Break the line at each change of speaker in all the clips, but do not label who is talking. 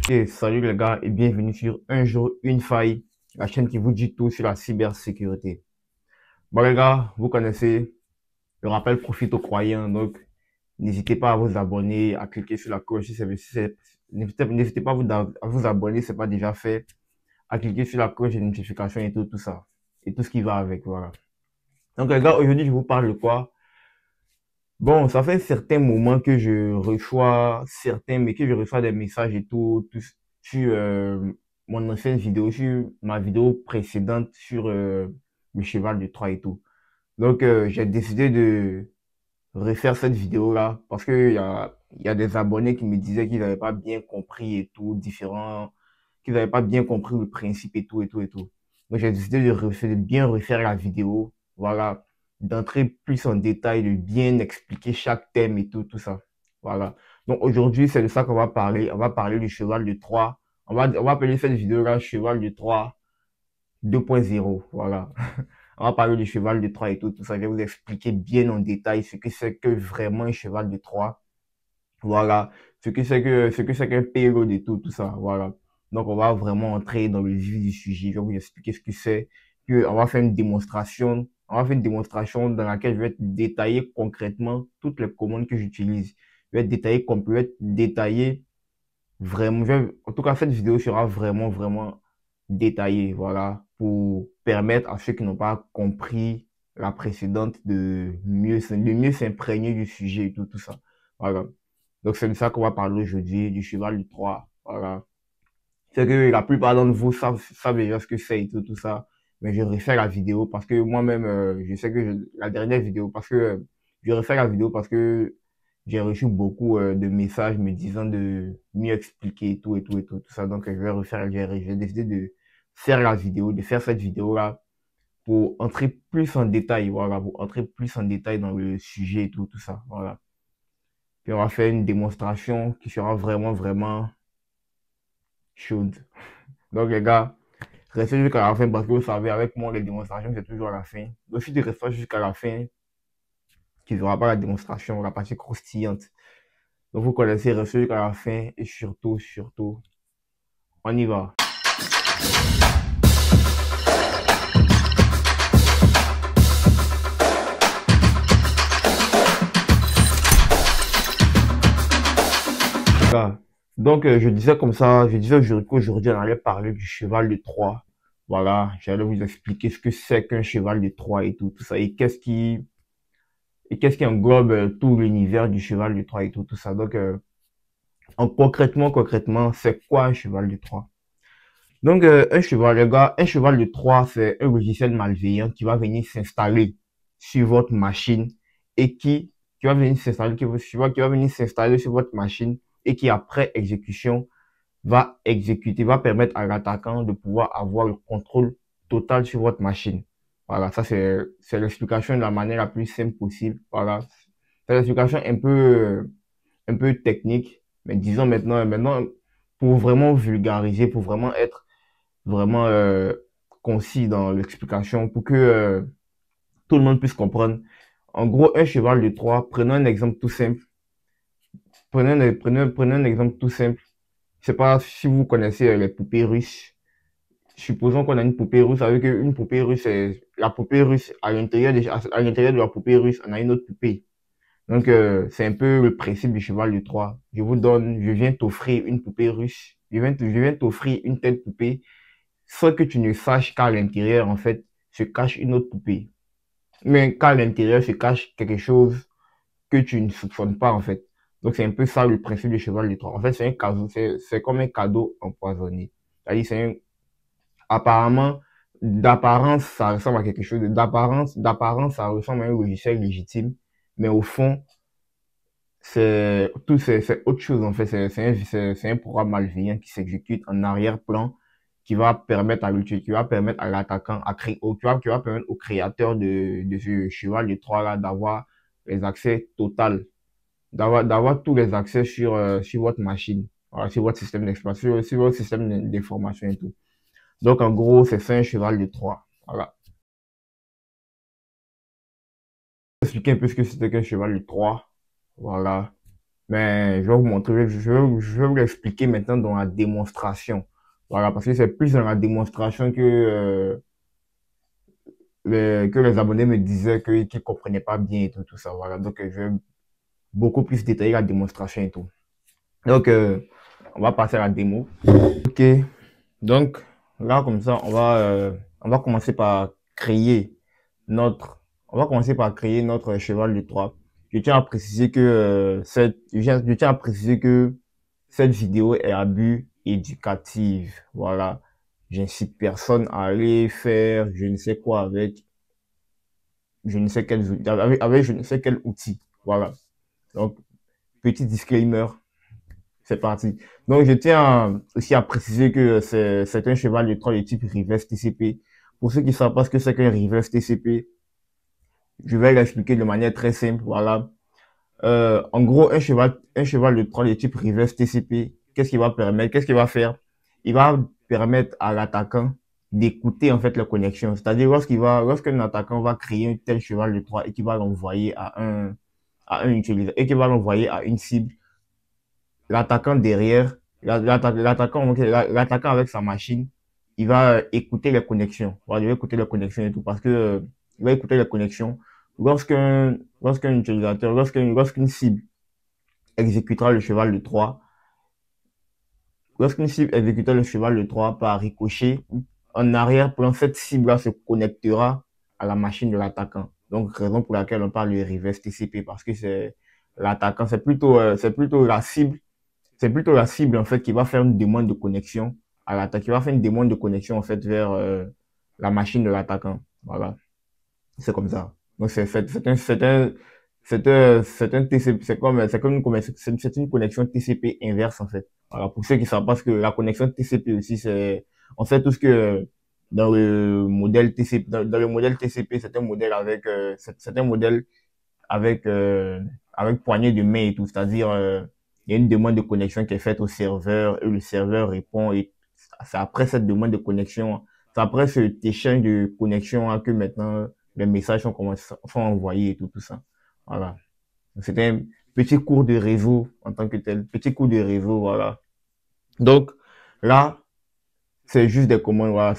Et salut les gars et bienvenue sur Un jour, une faille, la chaîne qui vous dit tout sur la cybersécurité. Bon les gars, vous connaissez, le rappel profite aux croyants, donc n'hésitez pas à vous abonner, à cliquer sur la cloche n'hésitez pas à vous abonner, si c'est pas déjà fait, à cliquer sur la cloche de notification et tout ça, et tout ce qui va avec, voilà. Donc les gars, aujourd'hui je vous parle de quoi? Bon, ça fait certains moments que je reçois que je reçois des messages et tout sur mon ancienne vidéo, sur ma vidéo précédente sur le cheval de Troie et tout. Donc, j'ai décidé de refaire cette vidéo-là parce que il y a des abonnés qui me disaient qu'ils n'avaient pas bien compris et tout, qu'ils n'avaient pas bien compris le principe et tout et tout et tout. Donc, j'ai décidé de bien refaire la vidéo. Voilà, d'entrer plus en détail, de bien expliquer chaque thème et tout ça. Voilà. Donc aujourd'hui, c'est de ça qu'on va parler. On va parler du cheval de Troie. On va appeler cette vidéo-là cheval de Troie 2.0. Voilà. On va parler du cheval de Troie et tout ça. Je vais vous expliquer bien en détail ce que c'est que vraiment un cheval de Troie. Voilà. Ce que c'est qu'un payload et tout ça. Voilà. Donc, on va vraiment entrer dans le vif du sujet. Je vais vous expliquer ce que c'est. Puis, on va faire une démonstration. On va faire une démonstration dans laquelle je vais détailler concrètement toutes les commandes que j'utilise. Je vais détailler vraiment. En tout cas, cette vidéo sera vraiment détaillée. Voilà. Pour permettre à ceux qui n'ont pas compris la précédente de mieux s'imprégner du sujet et tout ça. Voilà. Donc, c'est de ça qu'on va parler aujourd'hui, du cheval de Troie. Voilà. C'est que la plupart d'entre vous savent déjà ce que c'est et tout ça. Mais je refais la vidéo parce que moi-même, je sais que la dernière vidéo, parce que je refais la vidéo parce que j'ai reçu beaucoup de messages me disant de mieux expliquer tout ça. Donc, je vais refaire, j'ai décidé de faire la vidéo, de faire cette vidéo-là pour entrer plus en détail, voilà, pour entrer plus en détail dans le sujet et tout ça, voilà. Puis on va faire une démonstration qui sera vraiment chaude. Donc les gars, restez jusqu'à la fin parce que vous savez, avec moi, les démonstrations, c'est toujours à la fin. Donc si tu restes jusqu'à la fin, tu ne verras pas la démonstration, la partie croustillante. Donc vous connaissez, restez jusqu'à la fin et surtout, on y va. Voilà. Donc, je disais comme ça, je disais qu'aujourd'hui, on allait parler du cheval de Troie. Voilà, j'allais vous expliquer ce que c'est qu'un cheval de Troie et tout ça. Et qu'est-ce qui englobe tout l'univers du cheval de Troie et tout ça. Donc, concrètement, c'est quoi un cheval de Troie? Donc, les gars, un cheval de Troie, c'est un logiciel malveillant qui va venir s'installer sur votre machine et qui va venir s'installer, qui va venir s'installer sur votre machine et qui, après exécution, va permettre à l'attaquant de pouvoir avoir le contrôle total sur votre machine. Voilà, ça c'est l'explication de la manière la plus simple possible. Voilà, c'est l'explication un peu technique, mais disons maintenant, pour vraiment vulgariser, pour vraiment être vraiment concis dans l'explication, pour que tout le monde puisse comprendre. En gros, un cheval de Troie, prenons un exemple tout simple. Prenez un exemple tout simple. Je sais pas si vous connaissez les poupées russes. Supposons qu'on a une poupée russe, avec une poupée russe, la poupée russe, à l'intérieur de la poupée russe, on a une autre poupée. Donc, c'est un peu le principe du cheval de Troie. Je viens t'offrir une poupée russe. Je viens t'offrir une telle poupée, sans que tu ne saches qu'à l'intérieur, en fait, se cache une autre poupée. Mais qu'à l'intérieur se cache quelque chose que tu ne soupçonnes pas, en fait. Donc, c'est un peu ça le principe du cheval de Troie. En fait, c'est un cadeau, c'est comme un cadeau empoisonné. C'est-à-dire, apparemment, d'apparence, ça ressemble à quelque chose d'apparence, ça ressemble à un logiciel légitime. Mais au fond, c'est autre chose, en fait. C'est un programme malveillant qui s'exécute en arrière-plan, qui va permettre à l'attaquant, qui va permettre au créateur de ce cheval de Troie là d'avoir les accès total, d'avoir tous les accès sur votre machine, voilà, sur votre système d'exploitation, sur votre système d'information et tout. Donc, en gros, c'est ça un cheval de Troie. Voilà. Je vais expliquer un peu ce que c'était qu'un cheval de Troie. Voilà. Mais je vais vous montrer, je vais vous l'expliquer maintenant dans la démonstration. Voilà, parce que c'est plus dans la démonstration que les abonnés me disaient qu'ils ne comprenaient pas bien et tout ça. Voilà, donc je vais beaucoup plus détailler la démonstration et tout. Donc, on va passer à la démo. Ok, donc là, comme ça, on va commencer par créer on va commencer par créer notre cheval de Troie. Je tiens à préciser que je tiens à préciser que cette vidéo est à but éducatif. Voilà. J'incite personne à aller faire je ne sais quoi avec je ne sais quel outil, avec je ne sais quel outil. Voilà. Donc, petit disclaimer, c'est parti. Donc, je tiens aussi à préciser que c'est un cheval de Troie de type reverse TCP. Pour ceux qui ne savent pas ce que c'est qu'un reverse TCP, je vais l'expliquer de manière très simple. Voilà. En gros, un cheval de Troie de type reverse TCP, qu'est-ce qu'il va permettre? Qu'est-ce qu'il va faire? Il va permettre à l'attaquant d'écouter en fait la connexion. C'est-à-dire lorsqu'un attaquant va créer un tel cheval de Troie et qu'il va l'envoyer à un utilisateur et qu'il va l'envoyer à une cible, l'attaquant derrière, l'attaquant avec sa machine, il va écouter les connexions. Voilà, il va écouter les connexions et tout parce que il va écouter les connexions lorsqu'un utilisateur, lorsqu'une cible exécutera le cheval de Troie. Lorsqu'une cible exécutera le cheval de Troie par ricochet, en arrière-plan, cette cible-là se connectera à la machine de l'attaquant. Donc, raison pour laquelle on parle de reverse TCP, parce que c'est l'attaquant, c'est plutôt la cible, en fait, qui va faire une demande de connexion à l'attaque, qui va faire une demande de connexion, en fait, vers la machine de l'attaquant. Voilà. C'est comme ça. Donc, c'est un TCP, c'est une connexion TCP inverse, en fait. Voilà. Pour ceux qui savent pas ce que la connexion TCP aussi, c'est, on sait tout ce que dans le modèle TCP, dans le modèle TCP, c'est un modèle c'est un modèle avec, avec poignée de main et tout. C'est-à-dire, il y a une demande de connexion qui est faite au serveur et le serveur répond et c'est après cette demande de connexion, c'est après cet échange de connexion hein, que maintenant les messages sont envoyés et tout ça. Voilà. C'était un petit cours de réseau en tant que tel. Petit cours de réseau, voilà. Donc, là, c'est juste des commandes, voilà.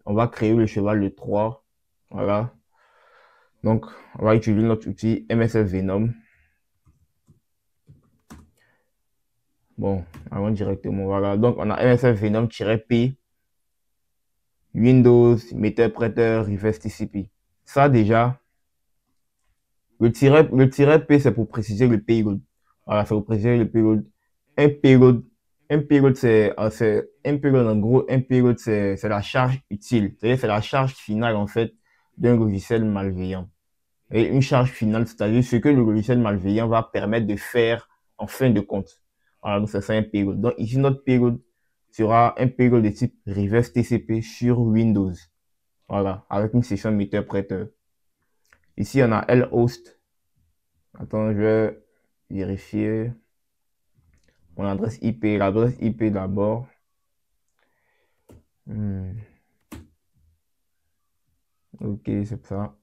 On va créer le cheval de 3. Voilà. Donc, on va utiliser notre outil MSF Venom. Bon, allons directement, voilà. Donc, on a MSF Venom-P, Windows, Interpreter, Reverse TCP. Ça, déjà, le tiret P, c'est pour préciser le payload. Voilà, c'est pour préciser le payload. Un payload, un payload, en gros, un payload, c'est la charge utile. C'est-à-dire, c'est la charge finale, en fait, d'un logiciel malveillant. Et une charge finale, c'est-à-dire ce que le logiciel malveillant va permettre de faire en fin de compte. Voilà, donc c'est ça un payload. Donc ici, notre payload sera un payload de type reverse TCP sur Windows. Voilà, avec une session meter-prêteur. Ici, on a lhost. Attends, je vais vérifier mon adresse IP. L'adresse IP d'abord. Ok, c'est ça.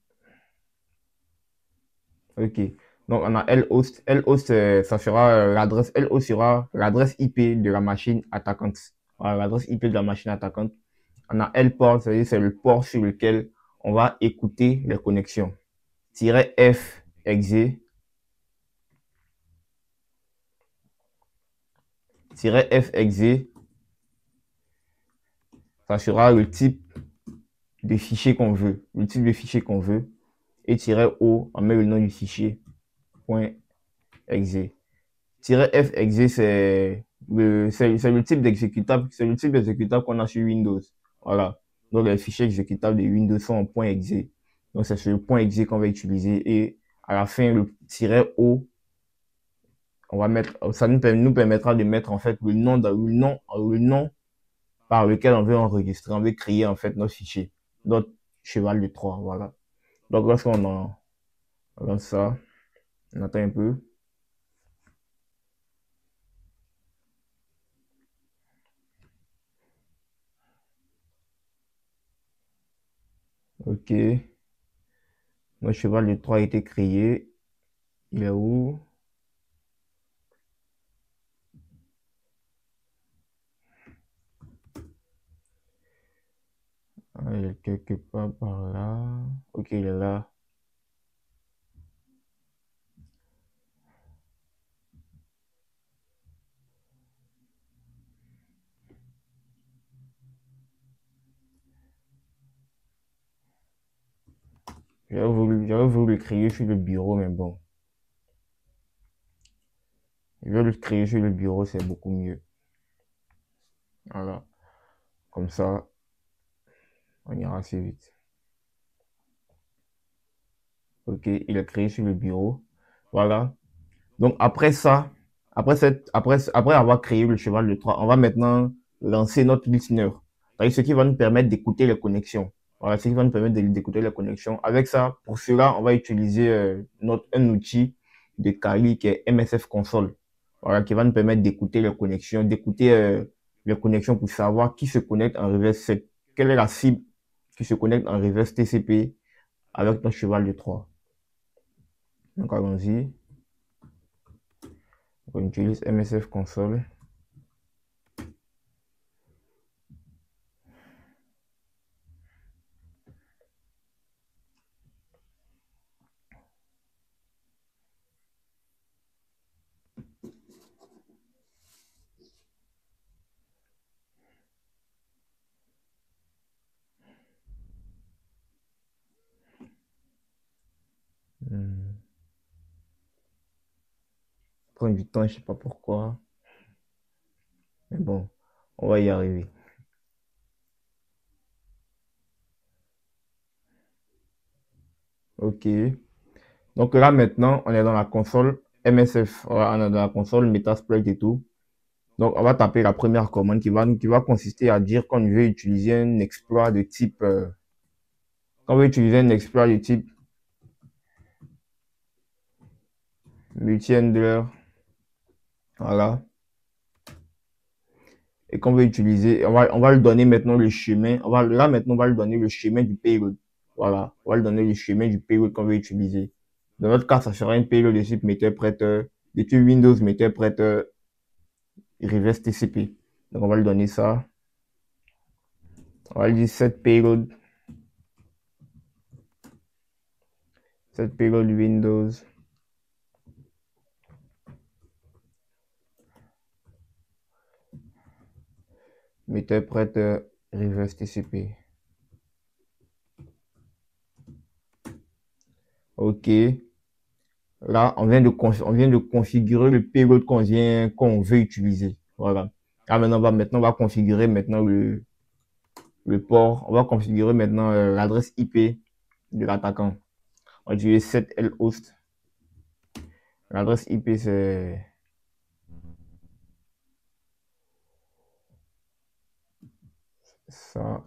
Ok. Donc, on a lhost. Lhost, ça sera lhost sera l'adresse IP de la machine attaquante. Voilà, l'adresse IP de la machine attaquante. On a lport, c'est-à-dire c'est le port sur lequel on va écouter les connexions. -f exe. -f exe. Ça sera le type de fichier qu'on veut. Le type de fichier qu'on veut. Et -o, on met le nom du fichier. .exe. -f exe, c'est le type d'exécutable, c'est le type d'exécutable qu'on a sur Windows. Voilà. Donc, les fichiers exécutables de Windows sont en .exe. Donc, c'est ce .exe qu'on va utiliser. Et à la fin, le -o, on va mettre, ça nous permettra de mettre, en fait, le nom par lequel on veut enregistrer, on veut créer, en fait, notre fichier, notre cheval de Troie. Voilà. Donc, lorsqu'on lance ça, on attend un peu. Ok. Notre cheval de Troie a été créé. Il est où? il est quelque part par là. Ok, il est là. J'avais voulu le créer sur le bureau, mais bon. Je vais le créer sur le bureau, c'est beaucoup mieux. Voilà. Comme ça, on ira assez vite. Ok, il est créé sur le bureau. Voilà. Donc après ça, après avoir créé le cheval de Troie, on va maintenant lancer notre listener. C'est-à-dire ce qui va nous permettre d'écouter les connexions. Voilà, ce qui va nous permettre d'écouter les connexions. Avec ça, pour cela, on va utiliser un outil de Kali qui est MSF Console. Voilà, qui va nous permettre d'écouter les connexions, d'écouter les connexions pour savoir qui se connecte en reverse 7. Quelle est la cible qui se connecte en reverse TCP avec notre cheval de Troie. Donc allons-y. On utilise MSF Console. Prend du temps, je sais pas pourquoi. Mais bon, on va y arriver. Ok. Donc là maintenant, on est dans la console MSF. Voilà, on est dans la console Metasploit et tout. Donc on va taper la première commande qui va consister à dire qu'on veut utiliser un exploit de type qu'on veut utiliser un exploit de type multi-handler. Voilà. Et qu'on veut utiliser, on va lui donner maintenant le chemin. Là maintenant, on va lui donner le chemin du payload. Voilà. On va lui donner le chemin du payload qu'on veut utiliser. Dans notre cas, ça sera un payload de type meter-prêteur, de type Windows meter-prêteur, reverse TCP. Donc, on va lui donner ça. On va lui dire set payload Windows. Meter-prêteur, reverse TCP. OK. Là, on vient de configurer le payload qu'on veut utiliser. Voilà. Là, maintenant, on va configurer maintenant le port. On va configurer maintenant l'adresse IP de l'attaquant. On va utiliser 7lhost. L'adresse IP, c'est ça.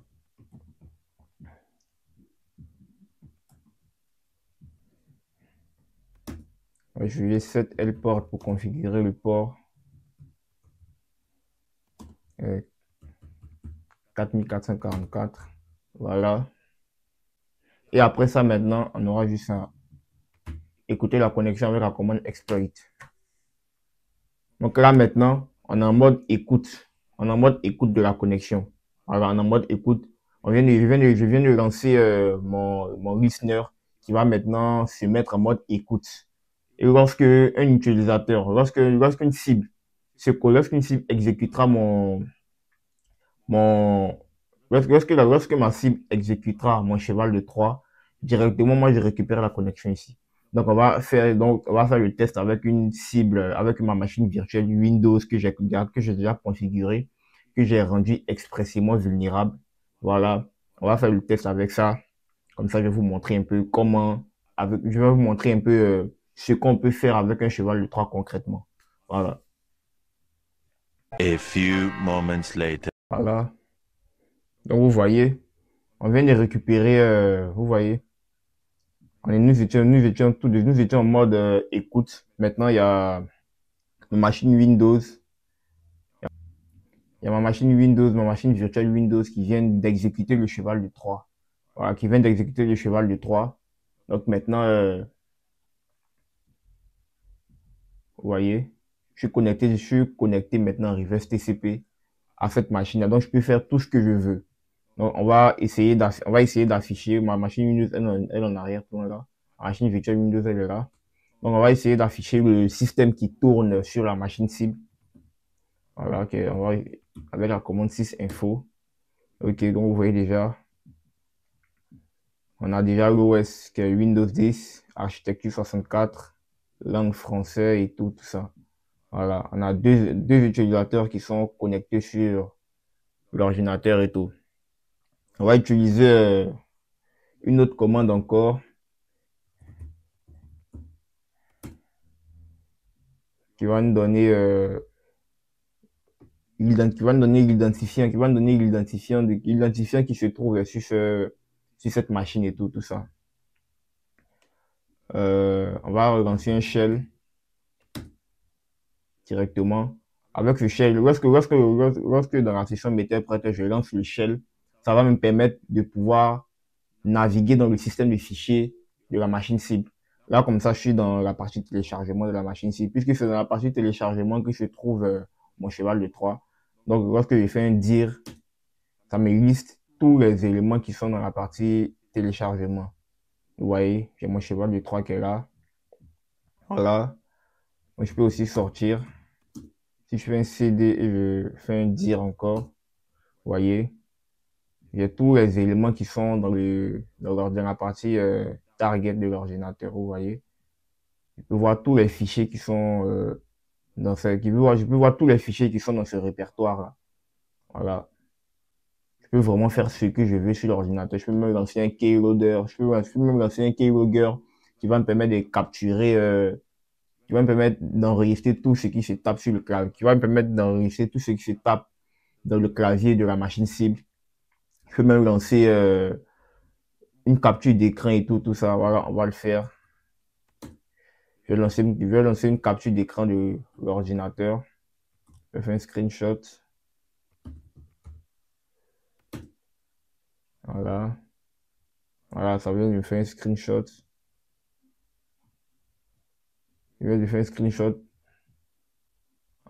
On va utiliser 7lport pour configurer le port 4444. Voilà. Et après ça, maintenant, on aura juste à écouter la connexion avec la commande exploit. Donc là, maintenant, on est en mode écoute. On est en mode écoute de la connexion. Alors, on est en mode écoute. Je viens de lancer mon listener qui va maintenant se mettre en mode écoute. Et lorsque un utilisateur, lorsqu'une cible lorsqu'une cible exécutera mon, lorsque ma cible exécutera mon cheval de Troie, directement, moi, je récupère la connexion ici. Donc, on va faire le test avec une cible, avec ma machine virtuelle Windows que j'ai déjà configurée, que j'ai rendu expressément vulnérable. Voilà. On va faire le test avec ça. Comme ça, je vais vous montrer un peu je vais vous montrer un peu ce qu'on peut faire avec un cheval de Troie concrètement. Voilà.
A few moments later.
Voilà. Donc, vous voyez, on vient de récupérer, vous voyez, nous étions en mode écoute. Maintenant, il y a ma machine Windows. Il y a ma machine Windows, ma machine virtuelle Windows qui vient d'exécuter le cheval de Troie. Voilà, qui vient d'exécuter le cheval de Troie. Donc maintenant, vous voyez, je suis connecté maintenant en reverse TCP à cette machine. Donc, je peux faire tout ce que je veux. Donc, on va essayer d'afficher ma machine Windows, elle en arrière, tout là. La machine virtuelle Windows, elle est là. Donc, on va essayer d'afficher le système qui tourne sur la machine cible. Voilà, ok, on va avec la commande sysinfo. Ok, donc vous voyez déjà, on a déjà l'OS qui est Windows 10, architecture 64, langue français et tout ça. Voilà, on a deux utilisateurs qui sont connectés sur l'ordinateur et tout. On va utiliser une autre commande encore qui va nous donner l'identifiant, l'identifiant qui se trouve sur cette machine et tout ça. On va relancer un shell directement. Avec ce shell, lorsque dans la session MetaPrêt, je lance le shell, ça va me permettre de pouvoir naviguer dans le système de fichiers de la machine cible. Là, comme ça, je suis dans la partie téléchargement de la machine cible, puisque c'est dans la partie téléchargement que se trouve mon cheval de Troie. Donc, lorsque je fais un dir, ça me liste tous les éléments qui sont dans la partie téléchargement. Vous voyez, j'ai mon cheval de Troie qui est là. Voilà. Je peux aussi sortir. Si je fais un CD et je fais un dir encore, vous voyez, j'ai tous les éléments qui sont dans la partie target de l'ordinateur, vous voyez. Je peux voir tous les fichiers qui sont je peux voir tous les fichiers qui sont dans ce répertoire là. Voilà. Je peux vraiment faire ce que je veux sur l'ordinateur. Je peux même lancer un keylogger. Je peux même lancer un keylogger qui va me permettre de capturer, qui va me permettre d'enregistrer tout ce qui se tape sur le clavier, qui va me permettre d'enregistrer tout ce qui se tape dans le clavier de la machine cible. Je peux même lancer une capture d'écran et tout ça. Voilà, on va le faire. Je vais lancer une capture d'écran de l'ordinateur. Je vais faire un screenshot. Voilà. Voilà, ça vient de me faire un screenshot. Je vais lui faire un screenshot.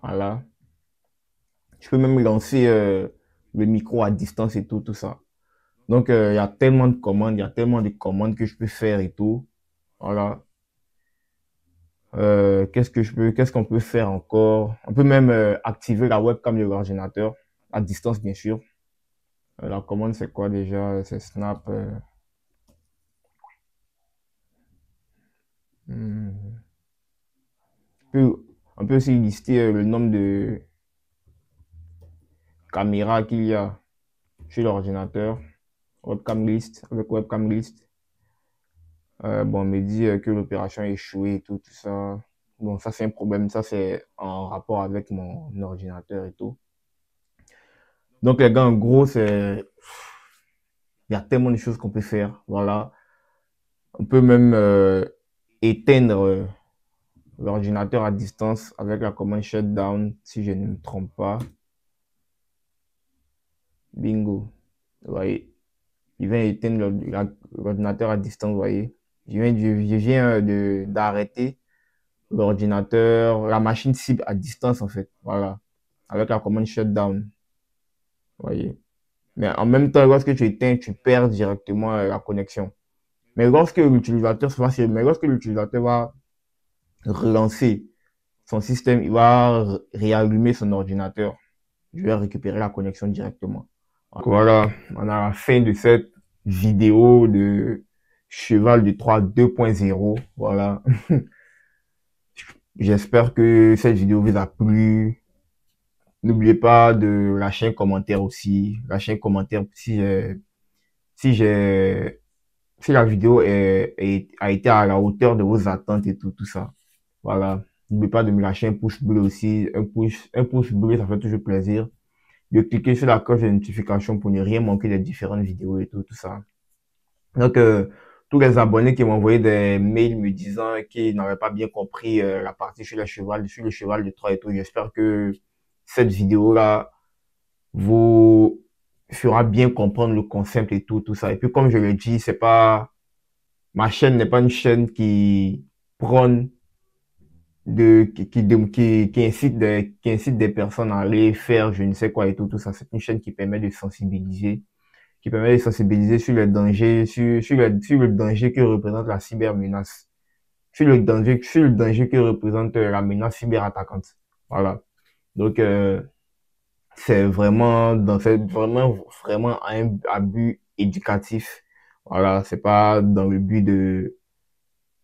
Voilà. Je peux même lancer le micro à distance et tout ça. Donc, il y a tellement de commandes, que je peux faire et tout. Voilà. Qu'est-ce qu'on peut faire encore? On peut même activer la webcam de l'ordinateur à distance, bien sûr. La commande, c'est quoi déjà? C'est snap. Hmm. On peut aussi lister le nombre de caméras qu'il y a sur l'ordinateur. Webcam list, avec webcam list. Bon, on me dit que l'opération a échoué et tout ça. Bon, ça c'est un problème, ça c'est en rapport avec mon ordinateur et tout. Donc les gars, en gros, il y a tellement de choses qu'on peut faire. Voilà. On peut même éteindre l'ordinateur à distance avec la commande shutdown, si je ne me trompe pas. Bingo. Vous voyez. Il vient éteindre l'ordinateur à distance, vous voyez. Je viens d'arrêter l'ordinateur, la machine cible à distance, en fait. Voilà. Avec la commande shutdown. Vous voyez. Mais en même temps, lorsque tu éteins, tu perds directement la connexion. Mais lorsque l'utilisateur va relancer son système, il va réallumer son ordinateur. Je vais récupérer la connexion directement. Voilà, on a la fin de cette vidéo de Cheval de Troie 2.0. Voilà. J'espère que cette vidéo vous a plu. N'oubliez pas de lâcher un commentaire aussi. Lâcher un commentaire si la vidéo a été à la hauteur de vos attentes et tout ça. Voilà. N'oubliez pas de me lâcher un pouce bleu aussi. Un pouce bleu, ça fait toujours plaisir. De cliquer sur la cloche de notification pour ne rien manquer des différentes vidéos et tout ça. Donc, tous les abonnés qui m'ont envoyé des mails me disant qu'ils n'avaient pas bien compris la partie sur le cheval de Troie et tout, j'espère que cette vidéo-là vous fera bien comprendre le concept et tout ça. Et puis, comme je l'ai dit, ma chaîne n'est pas une chaîne qui prône qui incite des personnes à aller faire je ne sais quoi et tout ça. C'est une chaîne qui permet de sensibiliser, qui permet de sensibiliser sur les dangers, sur le danger que représente la cybermenace, sur le danger que représente la menace cyberattaquante. Voilà. Donc, c'est vraiment vraiment un but éducatif. Voilà, c'est pas dans le but de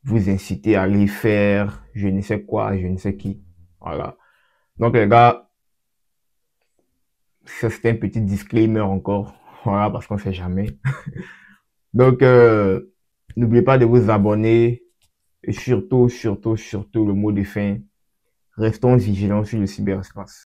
vous inciter à aller faire je ne sais quoi, je ne sais qui. Voilà. Donc, les gars, ça c'était un petit disclaimer encore. Voilà, parce qu'on sait jamais. Donc, n'oubliez pas de vous abonner et surtout, le mot de fin, restons vigilants sur le cyberespace.